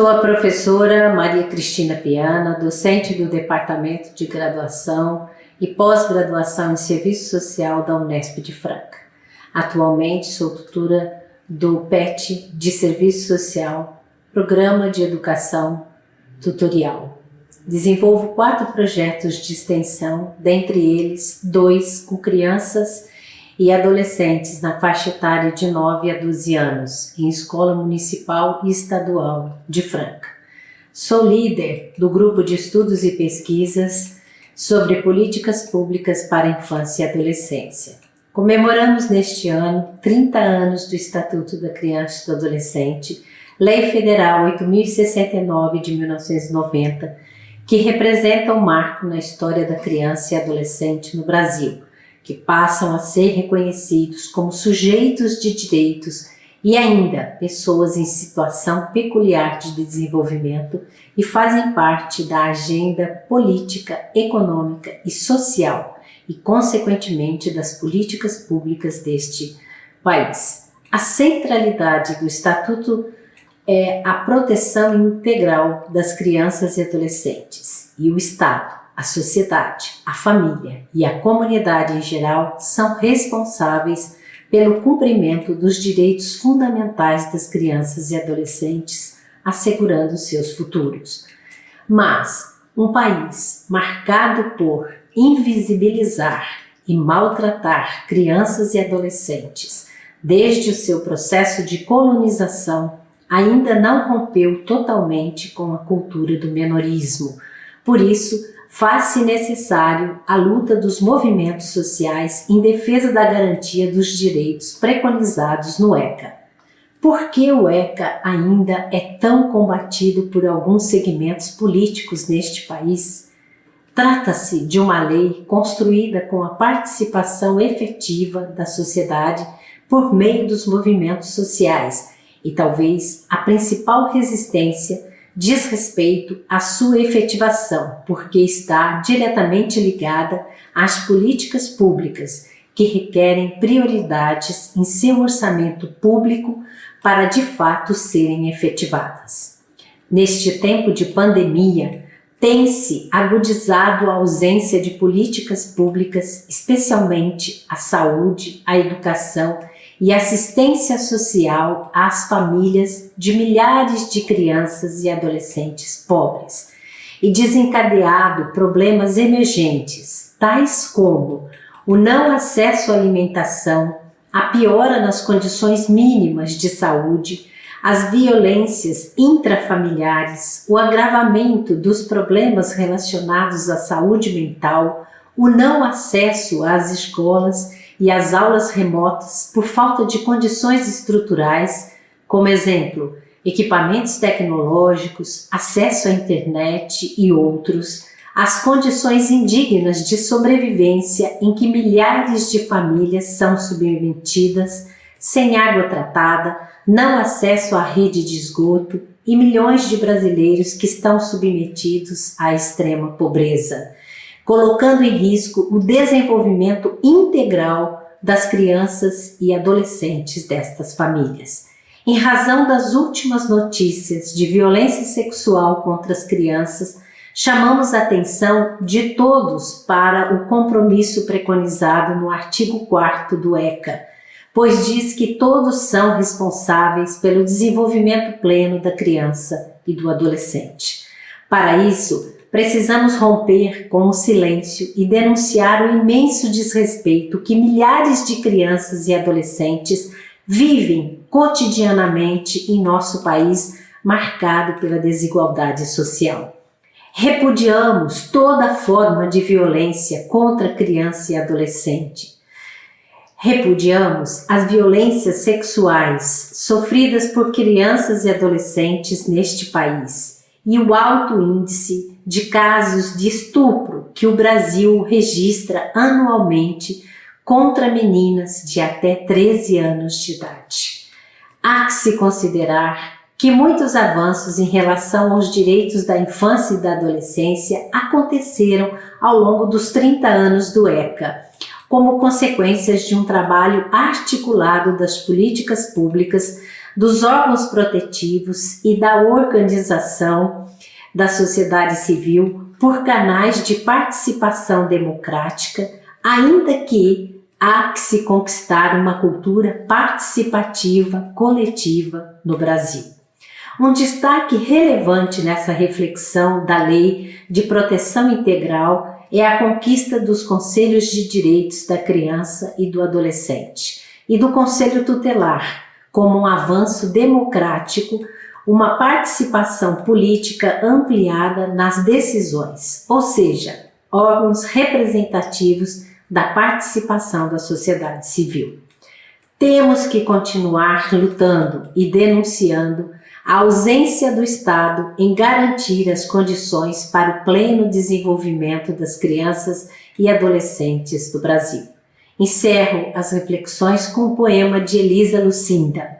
Sou a professora Maria Cristina Piana, docente do Departamento de Graduação e Pós-Graduação em Serviço Social da Unesp de Franca. Atualmente sou tutora do PET de Serviço Social, Programa de Educação Tutorial. Desenvolvo 4 projetos de extensão, dentre eles 2 com crianças e adolescentes na faixa etária de 9 a 12 anos, em escola municipal e estadual de Franca. Sou líder do grupo de estudos e pesquisas sobre políticas públicas para a infância e adolescência. Comemoramos neste ano 30 anos do Estatuto da Criança e do Adolescente, Lei Federal 8.069 de 1990, que representa um marco na história da criança e adolescente no Brasil, que passam a ser reconhecidos como sujeitos de direitos e ainda pessoas em situação peculiar de desenvolvimento e fazem parte da agenda política, econômica e social e, consequentemente, das políticas públicas deste país. A centralidade do Estatuto é a proteção integral das crianças e adolescentes, e o Estado, a sociedade, a família e a comunidade em geral são responsáveis pelo cumprimento dos direitos fundamentais das crianças e adolescentes, assegurando seus futuros. Mas um país marcado por invisibilizar e maltratar crianças e adolescentes desde o seu processo de colonização ainda não rompeu totalmente com a cultura do menorismo. Por isso, faz-se necessário a luta dos movimentos sociais em defesa da garantia dos direitos preconizados no ECA. Por que o ECA ainda é tão combatido por alguns segmentos políticos neste país? Trata-se de uma lei construída com a participação efetiva da sociedade por meio dos movimentos sociais e talvez a principal resistência diz respeito à sua efetivação, porque está diretamente ligada às políticas públicas que requerem prioridades em seu orçamento público para de fato serem efetivadas. Neste tempo de pandemia, tem-se agudizado a ausência de políticas públicas, especialmente a saúde, a educação e assistência social às famílias de milhares de crianças e adolescentes pobres, e desencadeado problemas emergentes, tais como o não acesso à alimentação, a piora nas condições mínimas de saúde, as violências intrafamiliares, o agravamento dos problemas relacionados à saúde mental, o não acesso às escolas e às aulas remotas por falta de condições estruturais, como exemplo, equipamentos tecnológicos, acesso à internet e outros, as condições indignas de sobrevivência em que milhares de famílias são submetidas, sem água tratada, não acesso à rede de esgoto e milhões de brasileiros que estão submetidos à extrema pobreza, colocando em risco o desenvolvimento integral das crianças e adolescentes destas famílias. Em razão das últimas notícias de violência sexual contra as crianças, chamamos a atenção de todos para o compromisso preconizado no artigo 4º do ECA, pois diz que todos são responsáveis pelo desenvolvimento pleno da criança e do adolescente. Para isso, precisamos romper com o silêncio e denunciar o imenso desrespeito que milhares de crianças e adolescentes vivem cotidianamente em nosso país, marcado pela desigualdade social. Repudiamos toda forma de violência contra a criança e adolescente. Repudiamos as violências sexuais sofridas por crianças e adolescentes neste país e o alto índice de casos de estupro que o Brasil registra anualmente contra meninas de até 13 anos de idade. Há que se considerar que muitos avanços em relação aos direitos da infância e da adolescência aconteceram ao longo dos 30 anos do ECA, como consequências de um trabalho articulado das políticas públicas dos órgãos protetivos e da organização da sociedade civil por canais de participação democrática, ainda que há que se conquistar uma cultura participativa coletiva no Brasil. Um destaque relevante nessa reflexão da Lei de Proteção Integral é a conquista dos Conselhos de Direitos da Criança e do Adolescente e do Conselho Tutelar, como um avanço democrático, uma participação política ampliada nas decisões, ou seja, órgãos representativos da participação da sociedade civil. Temos que continuar lutando e denunciando a ausência do Estado em garantir as condições para o pleno desenvolvimento das crianças e adolescentes do Brasil. Encerro as reflexões com o poema de Elisa Lucinda.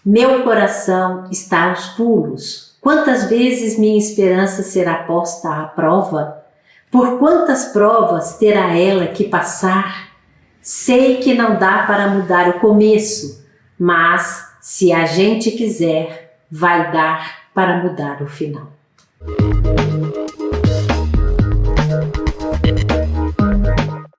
Meu coração está aos pulos. Quantas vezes minha esperança será posta à prova? Por quantas provas terá ela que passar? Sei que não dá para mudar o começo, mas se a gente quiser, vai dar para mudar o final.